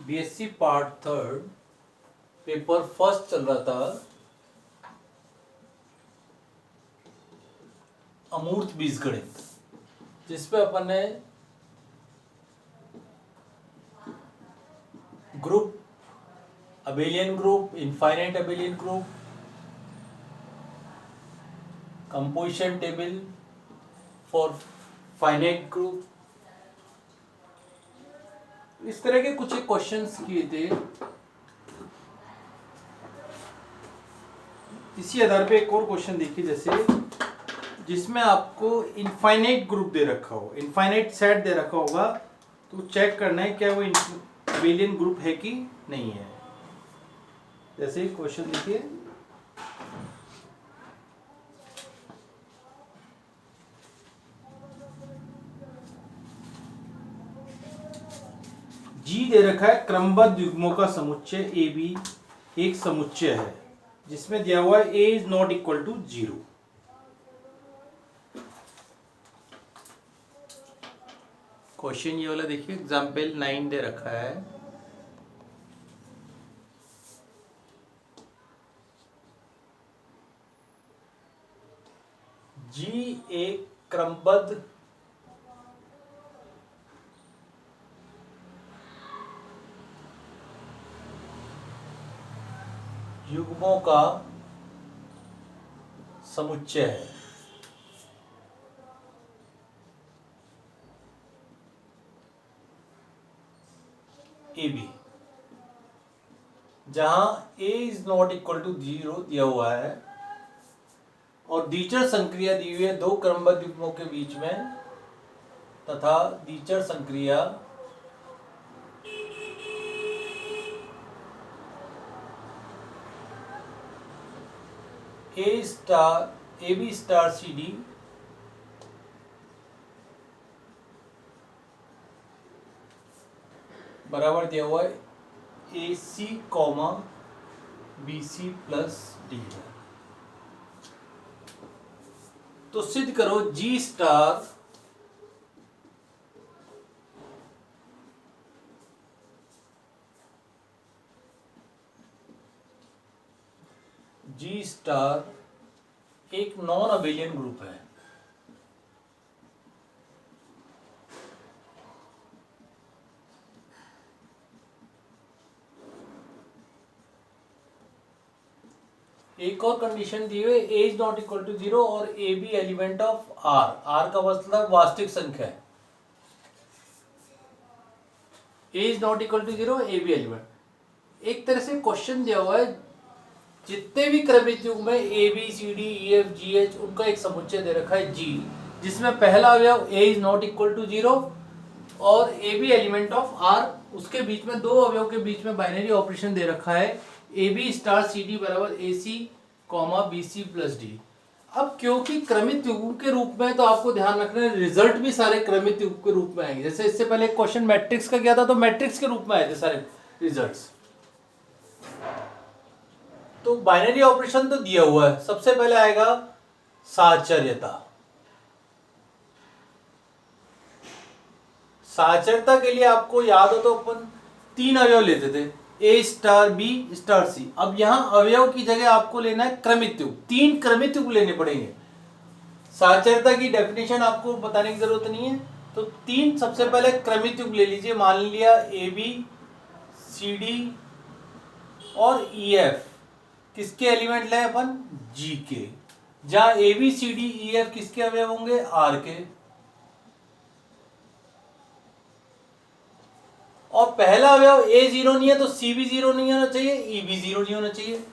BSc part third paper first चल रहा था अमूर्त बीजगणित, जिसपे अपन ने group, abelian group, infinite abelian group, composition table for finite group, इस तरह के कुछ क्वेश्चंस किए थे। इसी आधार पे एक और क्वेश्चन देखिए, जैसे जिसमें आपको इनफाइनाइट ग्रुप दे रखा हो, इनफाइनाइट सेट दे रखा होगा, तो चेक करना है क्या वो अबेलियन ग्रुप है कि नहीं है। जैसे क्वेश्चन देखिए, जी दे रखा है क्रमबद्ध युग्मों का समुच्चय ए बी एक समुच्चय है, जिसमें दिया हुआ है A is not equal to 0। Question ये वाला देखिए, एग्जाम्पल 9 दे रखा है। जी एक क्रमबद्ध युग्मों का समुच्चय है। ए बी, जहां ए इज नॉट इक्वल टू 0 दिया हुआ है और द्विचर संक्रिया दी हुई है दो क्रमबद्ध युग्मों के बीच में, तथा द्विचर संक्रिया A star A B star C D बराबर दिया हुआ है A C comma B C plus D है। तो सिद्ध करो जी स्टार जी स्टार एक नॉन अबेलियन ग्रुप है। एक और कंडीशन दी हुई है A is not equal to 0 और A B element of R, R का मतलब वास्तविक संख्या है। A is not equal to 0, A B element. एक तरह से क्वेश्चन दिया हुआ है जितने भी क्रमित युग्म में A B C D E F G H, उनका एक समुच्चय दे रखा है जी, जिसमें पहला अवयव A is not equal to 0 और A B element of R, उसके बीच में दो अवयव के बीच में बाइनरी ऑपरेशन दे रखा है A B star C D बराबर A C comma B C plus D. अब क्योंकि क्रमित युग्म के रूप में, तो आपको ध्यान रखना है रिजल्ट भी सारे क्रमित युग्म के रूप में आएंगे। जैसे इससे पहले एक क्वेश्चन मैट्रिक्स का किया था, तो मैट्रिक्स के रूप में आए थे सारे रिजल्ट्स। तो बाइनरी ऑपरेशन तो दिया हुआ है, सबसे पहले आएगा साहचर्यता। साहचर्यता के लिए आपको याद हो तो अपन 3 अवयव लेते थे, ए स्टार बी स्टार सी। अब यहां अवयव की जगह आपको लेना है क्रमित युग्म, 3 क्रमित युग्म लेने पड़ेंगे। साहचर्यता की डेफिनेशन आपको बताने की जरूरत नहीं है, तो 3 सबसे पहले क्रमित युग्म ले लीजिए। मान लिया ए बी सी डी और ई एफ किसके एलिमेंट ले अपन, जी के, जहां A B C D E F किसके अवयव होंगे, आर के। और पहला अवयव ए 0 नहीं है तो सी भी 0 नहीं होना चाहिए, ई भी 0 नहीं होना चाहिए।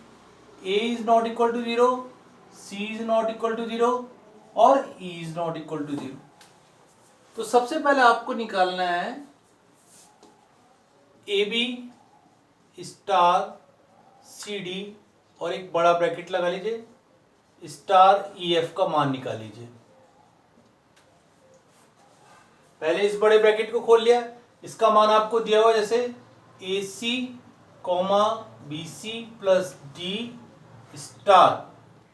A is not equal to 0, C is not equal to 0 और E is not equal to 0। तो सबसे पहले आपको निकालना है A B star C D और एक बड़ा ब्रैकेट लगा लीजिए, स्टार ई एफ का मान निकाल लीजिए। पहले इस बड़े ब्रैकेट को खोल लिया, इसका मान आपको दिया हुआ जैसे A C comma B C plus D star,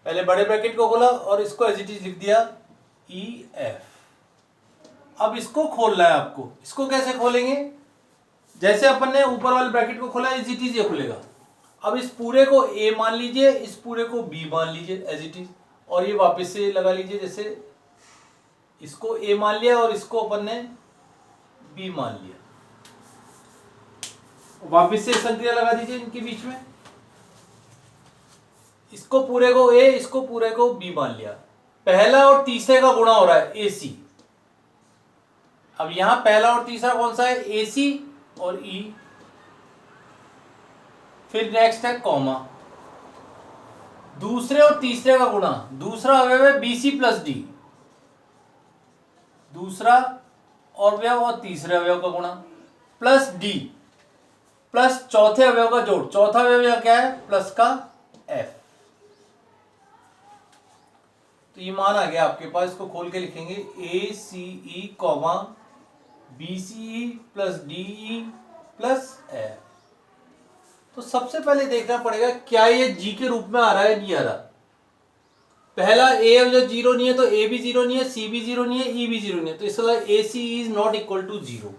पहले बड़े ब्रैकेट को खोला और इसको एज इट इज लिख दिया ई एफ। अब इसको खोलना है आपको, इसको कैसे खोलेंगे, जैसे अपन ने ऊपर वाले ब्रैकेट को खोला एज इट इज ये खुलेगा। अब इस पूरे को ए मान लीजिए, इस पूरे को बी मान लीजिए एज इट इज, और ये वापस से लगा लीजिए, जैसे इसको ए मान लिया और इसको अपन ने बी मान लिया। वापस से संक्रिया लगा दीजिए इनके बीच में, इसको पूरे को ए, इसको पूरे को बी मान लिया। पहला और तीसरे का गुणा हो रहा है ए सी। अब यहां पहला और तीसरा कौन सा है? ए सी और ई। फिर नेक्स्ट है कॉमा, दूसरे और तीसरे का गुणा, दूसरा अवयव है बी सी प्लस डी, दूसरा अवयव और तीसरे अवयव का गुणा प्लस डी, प्लस चौथे अवयव का जोड़। चौथा अवयव क्या है? प्लस का एफ। तो ये मान आ गया आपके पास, इसको खोल के लिखेंगे A C E comma B C E plus D E plus F. तो सबसे पहले देखना पड़ेगा क्या ये जी के रूप में आ रहा है, नहीं आ रहा। पहला ए जब जीरो नहीं है तो ए भी जीरो नहीं है, सी भी जीरो नहीं है, ई भी जीरो नहीं है, तो इसका A C is not equal to zero.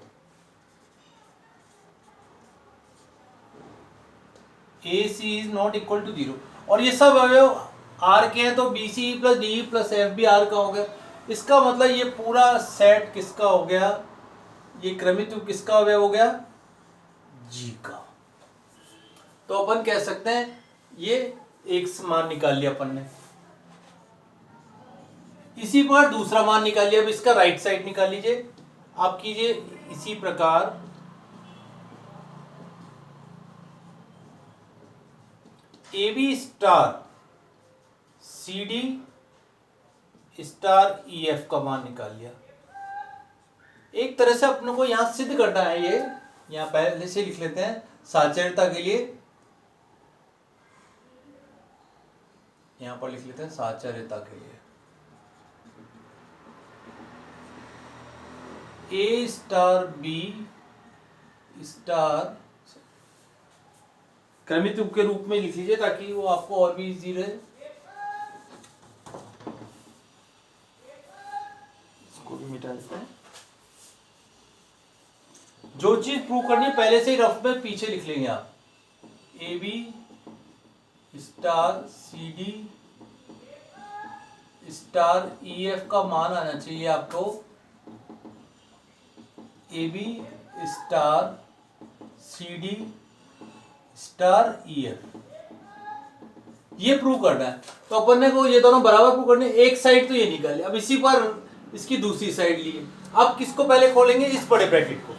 A C is not equal to zero. और ये सब अवयव आर के हैं, तो B C plus D plus F भी आर का हो गया। इसका मतलब ये पूरा सेट किसका हो गया? ये क्रमित किसका अवयव हो गया? जी का। तो अपन कह सकते हैं ये एक मान निकाल लिया अपन ने। इसी पर दूसरा मान निकाल लिया। अब इसका राइट साइड निकाल लीजिए। आप कीजिए इसी प्रकार A B star C D star E F का मान निकाल लिया। एक तरह से अपने को यहां सिद्ध करना है। ये यहां पहले से लिख लेते हैं साचर्यता के लिए, यहां पर लिख लेते हैं साचर्यता के लिए। ए स्टार बी स्टार क्रमित के रूप में लिख लीजिए ताकि वो आपको और भी इजी रहे। इसको भी मिटा देते हैं। जो चीज प्रूव करनी है पहले से ही रफ में पीछे लिख लेंगे आप। A B star C D star E F का मान आना चाहिए आपको A B star C D star E F, ये प्रूव करना है। तो अपन ने को ये दोनों बराबर प्रूव करने। एक साइड तो ये निकाले, अब इसी पर इसकी दूसरी साइड लिए। अब किसको पहले खोलेंगे? इस बड़े ब्रैकेट को,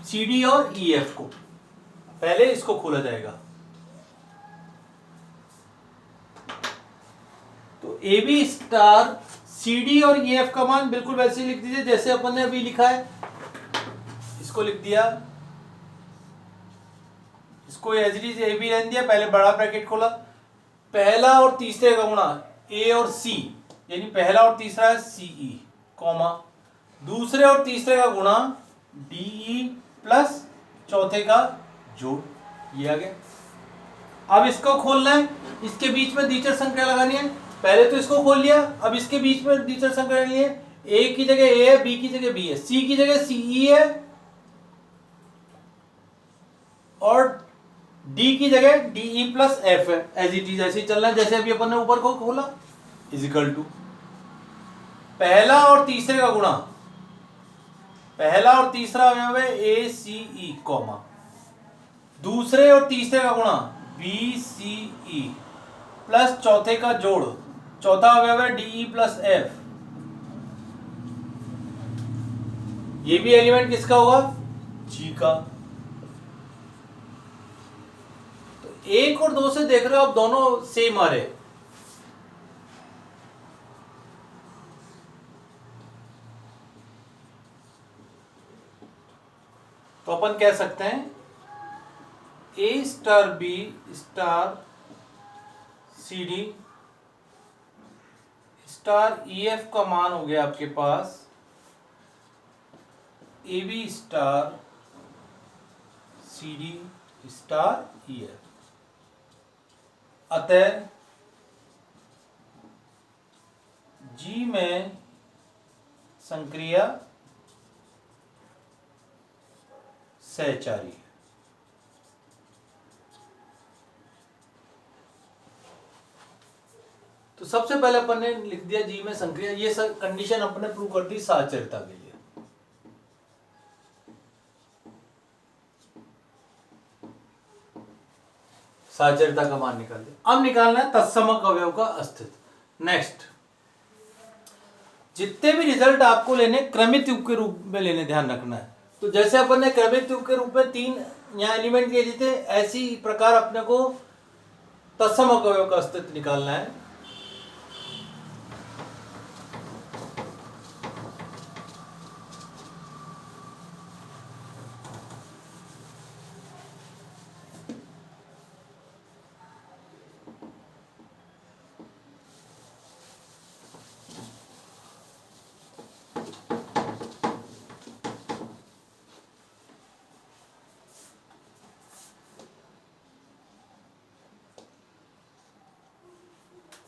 सी डी और ई एफ को पहले इसको खोला जाएगा। तो A B star C D और ई एफ का मान बिल्कुल वैसे ही लिख दीजिए जैसे अपन ने अभी लिखा है। इसको लिख दिया, इसको as it is A B रहने दिया। पहले बड़ा ब्रैकेट खोला, पहला और तीसरे का गुणा ए और सी, यानी पहला और तीसरा है सी ई कॉमा, दूसरे और तीसरे का गुणा डी ई प्लस चौथे का जोड़, ये आ गया। अब इसको खोलना है, इसके बीच में द्विचर संख्या लगानी है। पहले तो इसको खोल लिया, अब इसके बीच में द्विचर संख्या लगानी है। ए की जगह ए है, बी की जगह बी है, सी की जगह सी ई है और डी की जगह डी ई प्लस एफ है। एज इट इज ऐसे ही चलना है जैसे अभी अपन ने ऊपर को खोला। इजिकल टू पहला और तीसरे का गुणा, पहला और तीसरा अवयव है ए सी ई कॉमा, दूसरे और तीसरे का गुणा बी सी ई प्लस चौथे का जोड़, चौथा अवयव है डी ई प्लस एफ। ये भी एलिमेंट किसका होगा? जी का। तो एक और दो से देख रहे हो आप, दोनों सेम आ रहे। तो अपन कह सकते हैं A star B star C D star E F का मान हो गया आपके पास A B star C D star E F. अतः जी में संक्रिया सहचारी है। तो सबसे पहले अपन ने लिख दिया जी में संक्रिया, ये सब कंडीशन अपन ने प्रूव कर दी साहचर्यता के लिए। साहचर्यता का मान निकाल दिया। अब निकालना है तत्समक अवयव का अस्तित्व। नेक्स्ट, जितने भी रिजल्ट आपको लेने क्रमित युग के रूप में लेने, ध्यान रखना है। तो जैसे अपन ने क्रमित युग के रूप में 3 यहाँ एलिमेंट ले लिए थे, ऐसी प्रकार अपने को तत्समक अवयव का अस्तित्व निकालना है।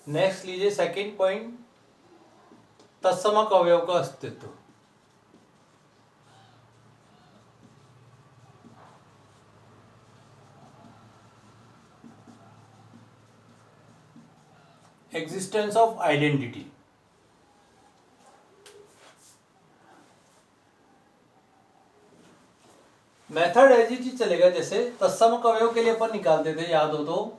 नेक्स्ट लीजिए सेकंड पॉइंट, तत्समक अवयव का अस्तित्व। Existence of identity. मेथड ऐसी चीज चलेगा, जैसे तत्समक अवयव के लिए अपन निकालते थे, याद हो तो,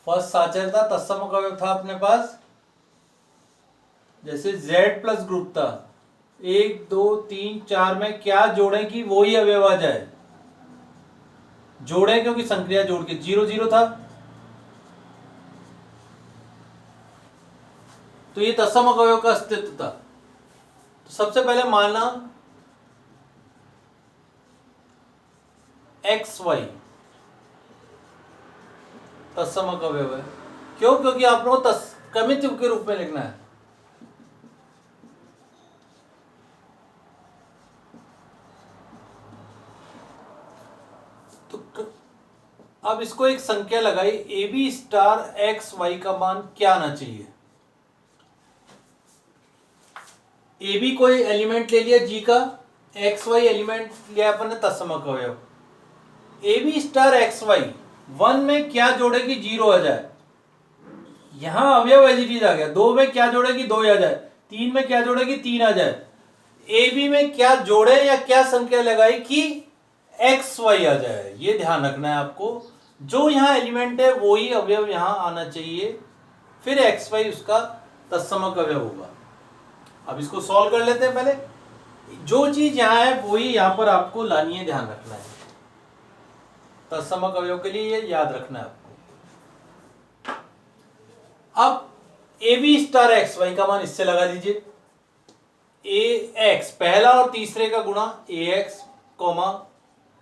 फर्स्ट साहचर्यता तत्समक अवयव था अपने पास, जैसे Z प्लस ग्रुप था, 1 2 3 4 में क्या जोड़ें कि वही अवयव आ जाए, जोड़ें क्योंकि संक्रिया जोड़ के 0 0 था, तो ये तत्समक अवयव का अस्तित्व था। तो सबसे पहले माना XY तत्समक अवयव है। क्यों? क्योंकि आप लोगों को क्रमित युग के रूप में लिखना है। तो अब इसको एक संख्या लगाई, AB स्टार XY का मान क्या आना चाहिए। AB कोई एलिमेंट ले लिया G का, XY एलिमेंट लिया अपन ने तत्समक अवयव। AB स्टार XY 1 में क्या जोड़ेगी 0 आ जाए, यहां अवयव एज इट इज आ गया। 2 में क्या जोड़ेगी 2 आ जाए, 3 में क्या जोड़ेगी 3 आ जाए। AB में क्या जोड़े या क्या संख्या लगाई कि XY आ जाए, ये ध्यान रखना है आपको। जो यहां एलिमेंट है वही अवयव यहां आना चाहिए, फिर XY उसका तत्समक अवयव होगा। अब इसको सॉल्व कर लेते हैं। पहले जो चीज यहां है वही यहां पर आपको लानी है, ध्यान रखना है। तत्समक अवयव के लिए ये याद रखना है आपको। अब AB स्टार XY का मान इससे लगा दीजिए, AX पहला और तीसरे का गुणा AX,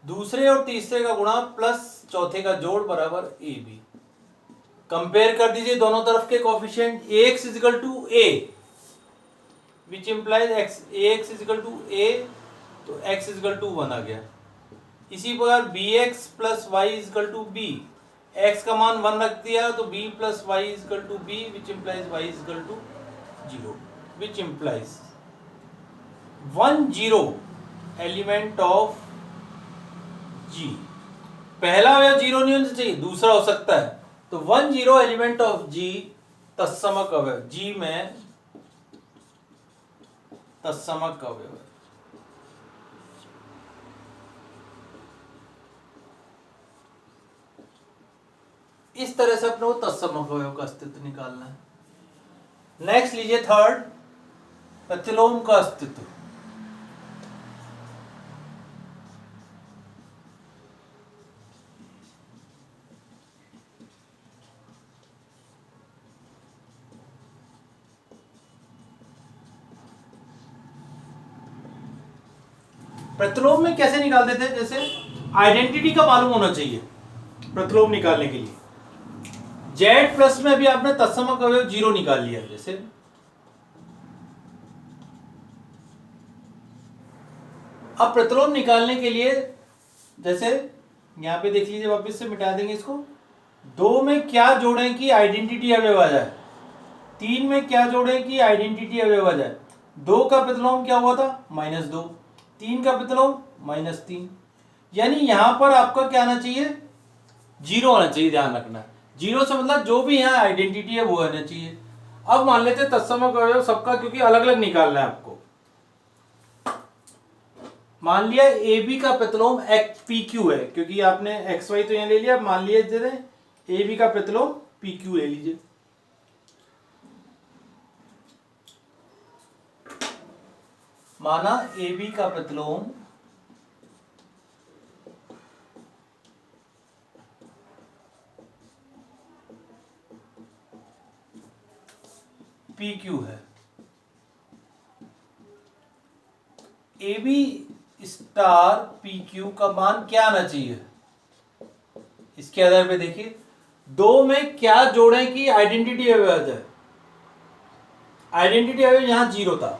दूसरे और तीसरे का गुणा प्लस चौथे का जोड़ बराबर AB। कंपेयर कर दीजिए दोनों तरफ के coefficient. AX is equal to A which implies AX is equal to A, तो X इज इक्वल टू 1 आ गया। इसी प्रकार BX plus Y is equal to B, X का मान 1 रख दिया तो B plus Y is equal to B which implies Y is equal to 0, which implies 1 0 element of G। पहला अवयव 0 नहीं होना चाहिए, दूसरा हो सकता है। तो 1 0 एलिमेंट ऑफ G तत्समक अवयव, G में तत्समक अवयव है। इस तरह से अपने को तत्समक अवयव का अस्तित्व निकालना है। नेक्स्ट लीजिए थर्ड, प्रतिलोम का अस्तित्व। प्रतिलोम में कैसे निकालते थे, जैसे आइडेंटिटी का मालूम होना चाहिए प्रतिलोम निकालने के लिए। Z प्लस में अभी आपने तत्समक अवयव 0 निकाल लिया। जैसे अब प्रतिलोम निकालने के लिए, जैसे यहां पे देख लीजिए, वापस से मिटा देंगे इसको। 2 में क्या जोड़ें कि आइडेंटिटी अवयव आ जाए, 3 में क्या जोड़ें कि आइडेंटिटी अवयव आ जाए। 2 का प्रतिलोम क्या हुआ था -2, 3 का प्रतिलोम -3, यानी यहां पर आपका क्या आना चाहिए 0 आना चाहिए, ध्यान रखना। 0 से मतलब जो भी यहाँ आइडेंटिटी है वो आना चाहिए। अब मान लेते हैं तत्समक अवयव सबका, क्योंकि अलग अलग निकालना है आपको। मान लिया ए बी का प्रतिलोम एक्स पी क्यू है, क्योंकि आपने एक्स वाई तो यहां ले लिया, मान लिया ए बी का प्रतिलोम पी क्यू ले लीजिए। माना ए बी का प्रतिलोम पी क्यू है। A B star P Q का मान क्या आना चाहिए, इसके आधार पे देखिए दो में क्या जोड़ें कि आइडेंटिटी अवयव आ जाए। आइडेंटिटी अवयव यहां 0 था,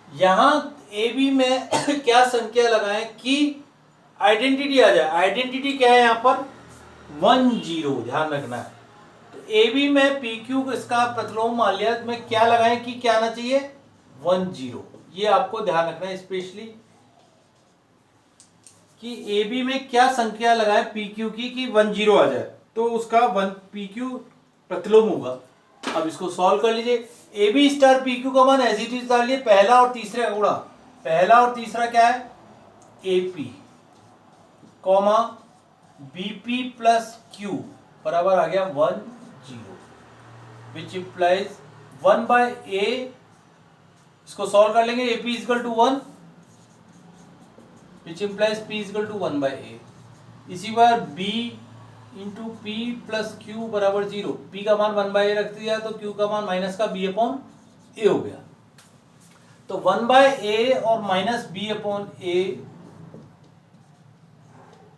यहां ए बी में क्या संख्या लगाएं कि आइडेंटिटी आ जाए। आइडेंटिटी क्या है यहां पर 1 0, ध्यान रखना है। तो ए बी में पी क्यू इसका प्रतिलोम मान लिया, में क्या लगाएं कि क्या आना चाहिए 1 0, ये आपको ध्यान रखना है स्पेशली कि ए बी में क्या संख्या लगाए पी क्यू की कि 1 0 आ जाए, तो उसका 1 पी क्यू प्रतिलोम होगा। अब इसको सॉल्व कर लीजिए। A B star P Q का मान एज इट इज डालिए, पहला और तीसरा गुणा, पहला और तीसरा क्या है A P comma B P plus Q बराबर आ गया 1 0, विच इंप्लाइज 1 बाय ए, इसको सॉल्व कर लेंगे, A P is equal to 1 which implies p is equal to 1 by a। इसी बार b into P plus Q बराबर 0, p का मान 1 बाय a रख दिया तो q का मान माइनस का b अपॉन a हो गया। तो 1 बाय a और माइनस b अपॉन a,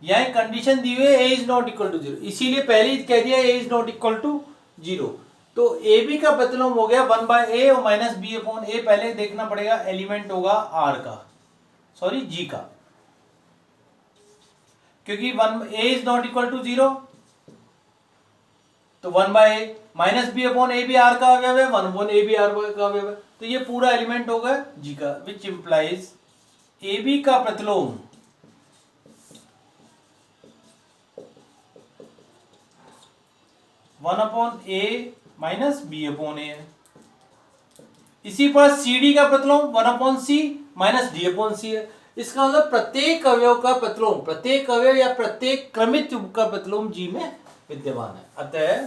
यह कंडीशन दी हुई है a is not equal to 0, इसीलिए पहले ही कह दिया a is not equal to 0। तो ए बी का प्रतिलोम हो गया 1 बाय a और माइनस b अपॉन a। पहले देखना पड़ेगा एलिमेंट होगा r का, सॉरी g का, क्योंकि 1 a is not equal to 0, तो 1 by a minus B upon A B R का अवयव है, 1 अपॉन ए बी आर का अवयव है, तो ये पूरा एलिमेंट होगा जी का, विच इंप्लाइज ए बी का प्रतिलोम 1 अपॉन ए माइनस बी अपॉन ए है। इसी पर सी डी का प्रतिलोम 1 अपॉन सी माइनस डी अपॉन सी है। इसका मतलब प्रत्येक अवयव का प्रतिलोम, प्रत्येक अवयव या प्रत्येक क्रमित युग्म का प्रतिलोम जी में विद्यमान है। अतः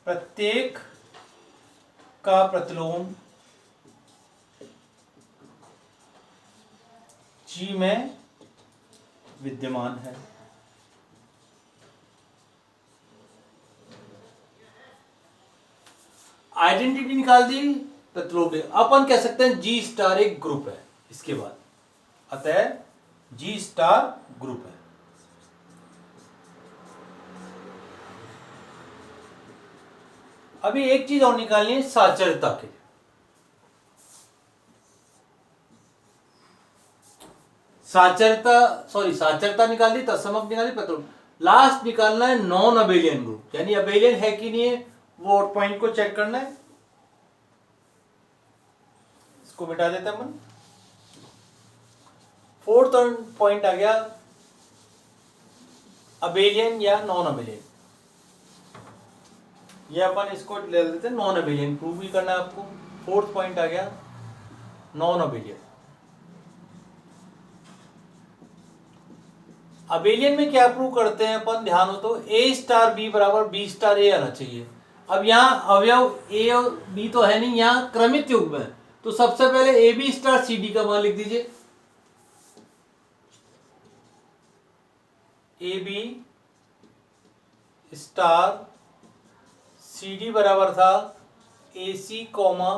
प्रत्येक का प्रतिलोम जी में विद्यमान है। आइडेंटिटी निकाल दी, प्रतिलोम। अपन कह सकते हैं जी स्टार एक ग्रुप है इसके बाद, अतः जी स्टार ग्रुप है। अभी एक चीज और निकालनी है साचरता के। साचरता निकाल दी, तत्समक निकाल दी, प्रतिलोम। लास्ट निकालना है नॉन अबेलियन ग्रुप, यानी अबेलियन है कि नहीं है वो पॉइंट को चेक करना है। इसको मिटा देते हैं अपन। फोर्थ पॉइंट आ गया अबेलियन या नॉन अबेलियन, ये अपन इसको ले लेते हैं नॉन अबेलियन, प्रूव भी करना है आपको। फोर्थ पॉइंट आ गया नॉन अबेलियन। अबेलियन में क्या प्रूव करते हैं अपन, ध्यान हो तो ए स्टार बी बराबर बी स्टार ए आना चाहिए। अब यहाँ अवयव ए और बी तो है नहीं, यहाँ क्रमित युग्म है, तो सबसे पहले A B star C D का मान लिख दीजिए। A B star C D बराबर था A C comma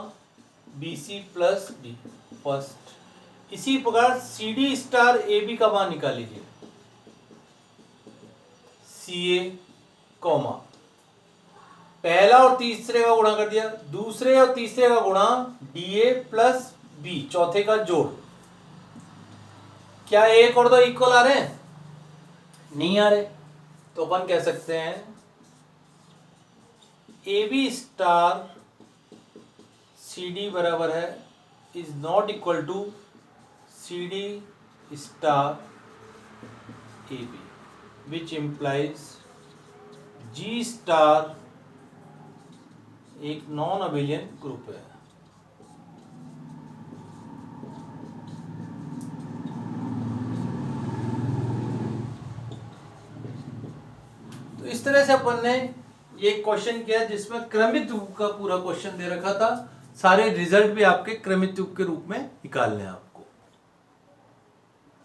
B C plus D first. इसी प्रकार C D star A B का मान निकाल लीजिए, सी ए कॉमा पहला और तीसरे का गुणा कर दिया, दूसरे और तीसरे का गुणा डी ए प्लस बी, चौथे का जोड़। क्या एक और दो इक्वल आ रहे हैं, नहीं आ रहे, तो अपन कह सकते हैं A B star C D बराबर है is not equal to C D star A B which implies G star एक नॉन अबेलियन ग्रुप है। तो इस तरह से अपन ने ये क्वेश्चन किया जिसमें क्रमित रूप का पूरा क्वेश्चन दे रखा था, सारे रिजल्ट भी आपके क्रमित रूप के रूप में निकालने हैं आप।